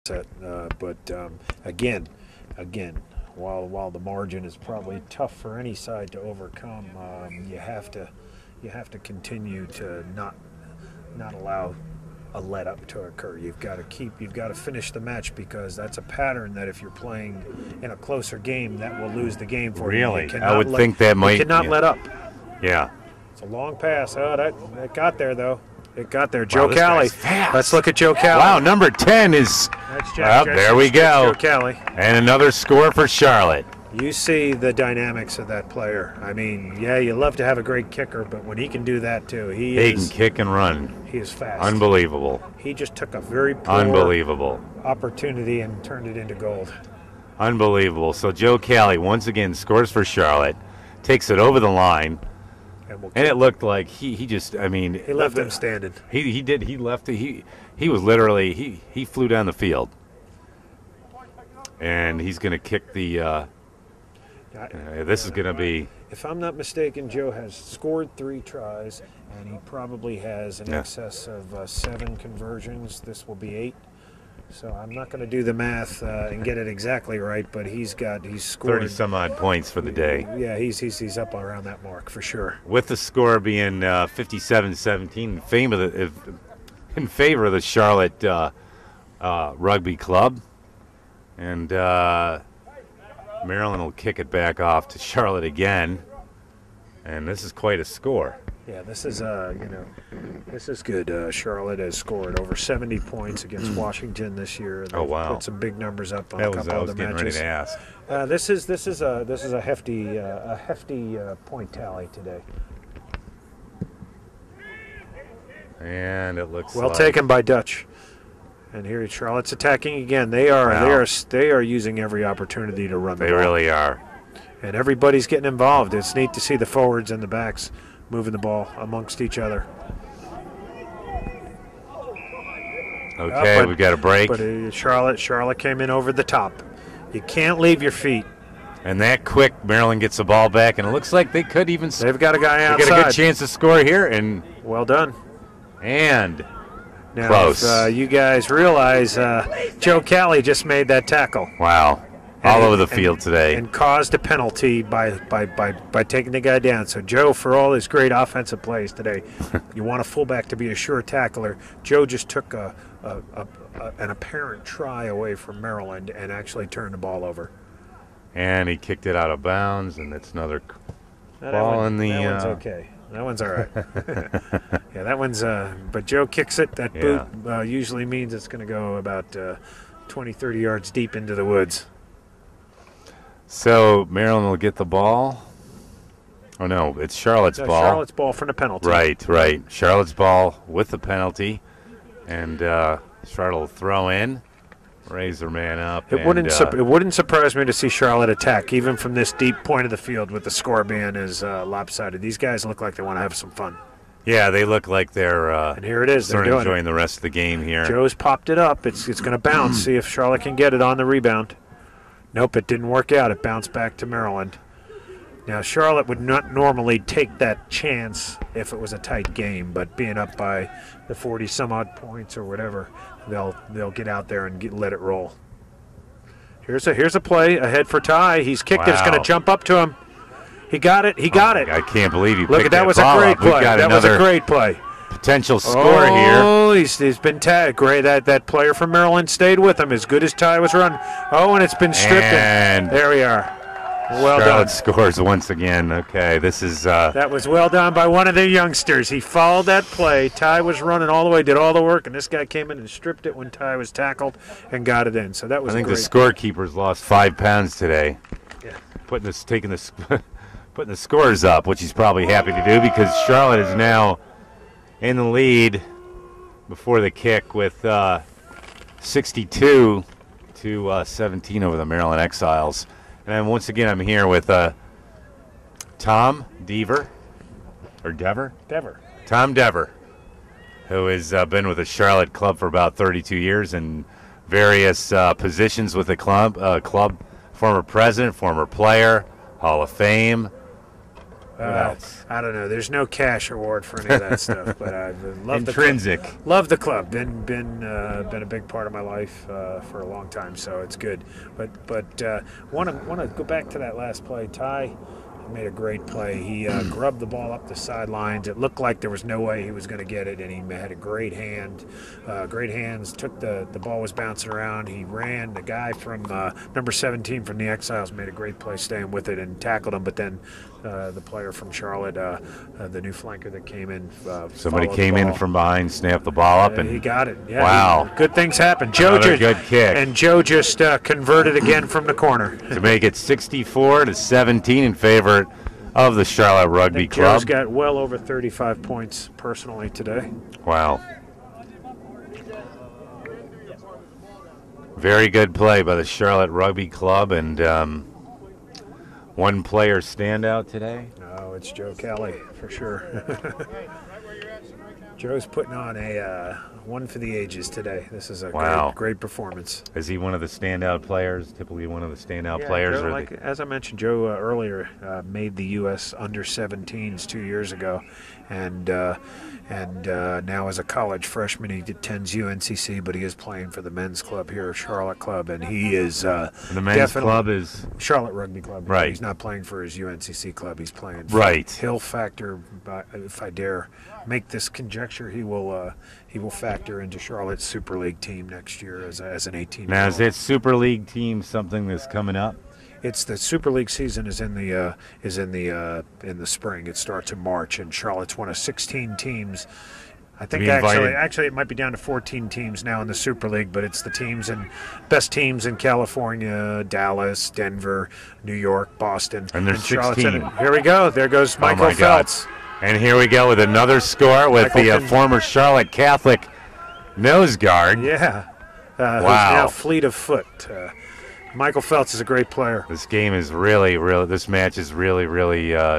set. But again, while the margin is probably tough for any side to overcome, you have to continue to not allow a let up to occur. You've got to finish the match, because that's a pattern that if you're playing in a closer game, that will lose the game for you. Really? I would think that might. You cannot let up. Yeah. It's a long pass. Oh, that got there, though. It got there. Joe Wow, Cali. Let's look at Joe Cali. Wow, number 10 is. That's Jack There we go. Joe Cali. And another score for Charlotte. You see the dynamics of that player. I mean, yeah, you love to have a great kicker, but when he can do that too, he can kick and run. He is fast. Unbelievable. He just took a very poor opportunity and turned it into gold. Unbelievable. So Joe Cali once again scores for Charlotte, takes it over the line, and it looked like he just, I mean, he left him standing. He did. He left. He was literally he flew down the field, and he's going to kick the. This is going to be. If I'm not mistaken, Joe has scored 3 tries, and he probably has in excess of 7 conversions. This will be 8. So I'm not going to do the math and get it exactly right, but he's scored 30 some odd points for the day. Yeah, he's up around that mark for sure. With the score being 57-17 in favor of the Charlotte Rugby Club, and Maryland will kick it back off to Charlotte again, and this is quite a score. Yeah, this is this is good. Charlotte has scored over 70 points against Washington this year. They've put some big numbers up on a couple of the matches. Ready to ask. This is a hefty point tally today. And it looks well taken by Dutch. And here Charlotte's attacking again. They are using every opportunity to run the ball. They really are. And everybody's getting involved. It's neat to see the forwards and the backs moving the ball amongst each other. Okay, we got a break. But Charlotte came in over the top. You can't leave your feet. And that quick, Maryland gets the ball back, and it looks like they could even. They've got a guy outside. They got a good chance to score here, and well done. And now, close. If, you guys realize Joe Cali just made that tackle. Wow. All over the field today. And caused a penalty by taking the guy down. So Joe, for all his great offensive plays today, you want a fullback to be a sure tackler. Joe just took an apparent try away from Maryland and actually turned the ball over. And he kicked it out of bounds, and it's another ball in the. That one's okay. That one's all right. Yeah, that one's. But Joe kicks it. That boot usually means it's going to go about 20, 30 yards deep into the woods. So Maryland will get the ball. Oh no, it's Charlotte's ball. Charlotte's ball from the penalty. Right. Charlotte's ball with the penalty, and Charlotte will throw in, raise their man up. It wouldn't surprise me to see Charlotte attack, even from this deep point of the field, with the score being as lopsided. These guys look like they want to have some fun. Yeah, they look like they're. And here it is. They're enjoying the rest of the game here. Joe's popped it up. It's going to bounce. See if Charlotte can get it on the rebound. Nope, it didn't work out. It bounced back to Maryland. Now, Charlotte would not normally take that chance if it was a tight game, but being up by the 40-some-odd points or whatever, they'll get out there and let it roll. Here's a play ahead for Ty. He's kicked it. It's going to jump up to him. He got it. He got it. I can't believe he Look picked at that. Was a great play. That was a great play. Potential score here. Oh, he's been tagged. Great. That player from Maryland stayed with him as good as Ty was run. Oh, and it's been stripped. And there we are. Well Charlotte done. scores once again. Okay, this is. That was well done by one of the youngsters. He followed that play. Ty was running all the way, did all the work, and this guy came in and stripped it when Ty was tackled and got it in. So that was. I think great. the scorekeeper's lost 5 pounds today. Yeah. Putting the scores up, which he's probably happy to do because Charlotte is now in the lead before the kick with 62 to 17 over the Maryland Exiles. And once again, I'm here with Tom Dever, Tom Dever, who has been with the Charlotte club for about 32 years in various positions with the club, former president, former player, Hall of Fame, I don't know. There's no cash award for any of that stuff, but I love intrinsic. Love the club. Been a big part of my life for a long time, so it's good. But want to go back to that last play. Ty made a great play. He grubbed the ball up the sidelines. It looked like there was no way he was going to get it, and he had a great hand. Great hands. Took the ball was bouncing around. He ran. The guy from number 17 from the Exiles made a great play staying with it and tackled him, but then the player from Charlotte, the new flanker that came in. Somebody came in from behind, snapped the ball up, and he got it. Yeah, wow. Good things happen. Joe Another good kick. And Joe just converted again from the corner. To make it 64-17 in favor of the Charlotte Rugby Club. Joe's got well over 35 points personally today. Wow. Very good play by the Charlotte Rugby Club, and one player standout today. Oh, it's Joe Kelly for sure. Joe's putting on a one for the ages today. This is a great performance. Is he one of the standout players? Typically one of the standout players? Joe, as I mentioned, Joe earlier made the U.S. under-17s 2 years ago, and now as a college freshman he attends UNCC, but he is playing for the men's club here, Charlotte Club, and he is the men's club is Charlotte Rugby Club. Right. He's not playing for his UNCC club. He's playing for right. He'll factor, if I dare make this conjecture, he will factor into Charlotte's Super League team next year as an 18-year-old. Now, is that Super League team something that's coming up? It's the Super League season is in the spring. It starts in March, and Charlotte's one of 16 teams. I think actually it might be down to 14 teams now in the Super League, but it's the best teams in California, Dallas, Denver, New York, Boston, and there's 16. Here we go. There goes Michael Phelps. And here we go with another score with the former Charlotte Catholic nose guard. Yeah. Wow. Who's now fleet of foot. Michael Phelps is a great player. This game is this match is really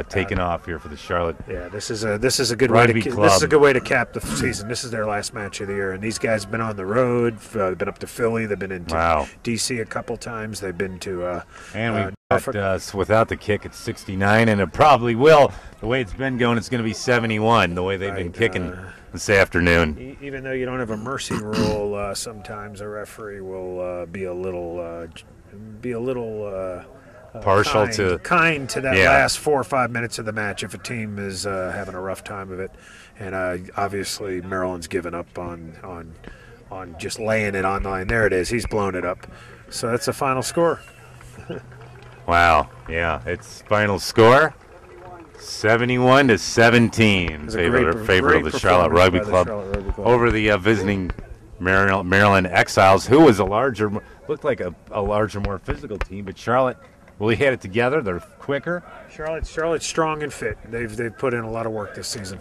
taking off here for the Charlotte. Yeah, this is a good Rugby way club. This is a good way to cap the season. This is their last match of the year, and these guys have been on the road. They've been up to Philly. They've been into DC a couple times. They've been to and we got without the kick it's 69, and it probably will. The way it's been going, it's going to be 71. The way they've been kicking this afternoon. Even though you don't have a mercy rule, sometimes a referee will be a little partial kind to that last 4 or 5 minutes of the match if a team is having a rough time of it, and obviously Maryland's given up on just laying it on line. There it is. He's blown it up. So that's the final score. Wow. Yeah, it's final score 71-17 in favor of the Charlotte Rugby Club over the visiting Maryland Exiles, who was looked like a larger, more physical team, but Charlotte really had it together. They're quicker. Charlotte's strong and fit. They've put in a lot of work this season.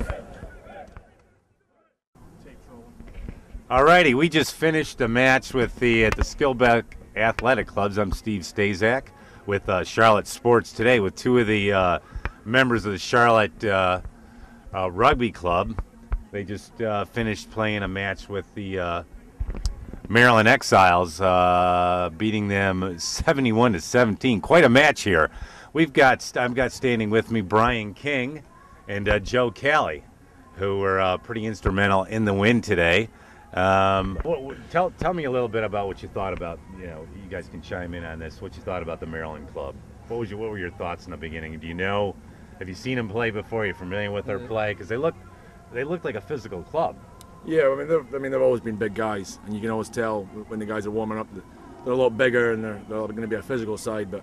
All righty, we just finished a match with the Skillback Athletic Clubs. I'm Steve Stazak with Charlotte Sports today with two of the members of the Charlotte Rugby Club. They just finished playing a match with the Maryland Exiles, beating them 71-17. Quite a match here. I've got standing with me Brian King and Joe Kelly, who were pretty instrumental in the win today. Tell me a little bit about what you thought about. You guys can chime in on this. What you thought about the Maryland club? What were your thoughts in the beginning? Have you seen them play before? Are you familiar with their play? Because they look like a physical club. Yeah, they've always been big guys, and you can always tell when the guys are warming up that they're a lot bigger and they're going to be a physical side. But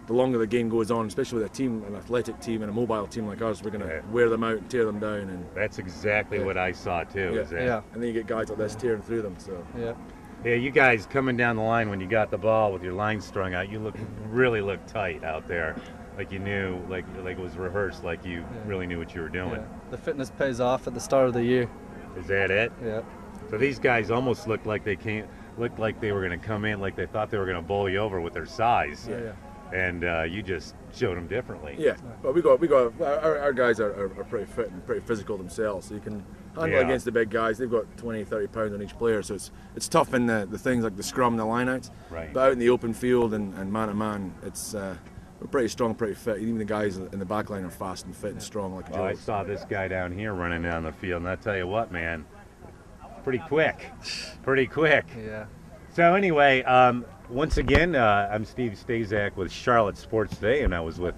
the longer the game goes on, especially with a team, an athletic team and a mobile team like us, we're going to wear them out and tear them down. And that's exactly what I saw too. And then you get guys like this tearing through them. So yeah, you guys coming down the line when you got the ball with your line strung out, you really looked tight out there. Like you knew, like it was rehearsed, like you really knew what you were doing. Yeah. The fitness pays off at the start of the year. Is that it? Yeah. So these guys almost looked like they were going to come in like they thought they were going to bowl you over with their size. Yeah. And you just showed them differently. Yeah, but our guys are pretty fit and pretty physical themselves. So you can handle against the big guys. They've got 20, 30 pounds on each player, so it's tough in the things like the scrum, the lineouts. Right. But out in the open field and man to man, we're pretty strong, pretty fit. Even the guys in the back line are fast and fit and strong like Well, I Joe. saw this guy down here running down the field, and I tell you what, man, pretty quick. Pretty quick. Yeah. So anyway, once again, I'm Steve Stazak with Charlotte Sports Today, and I was with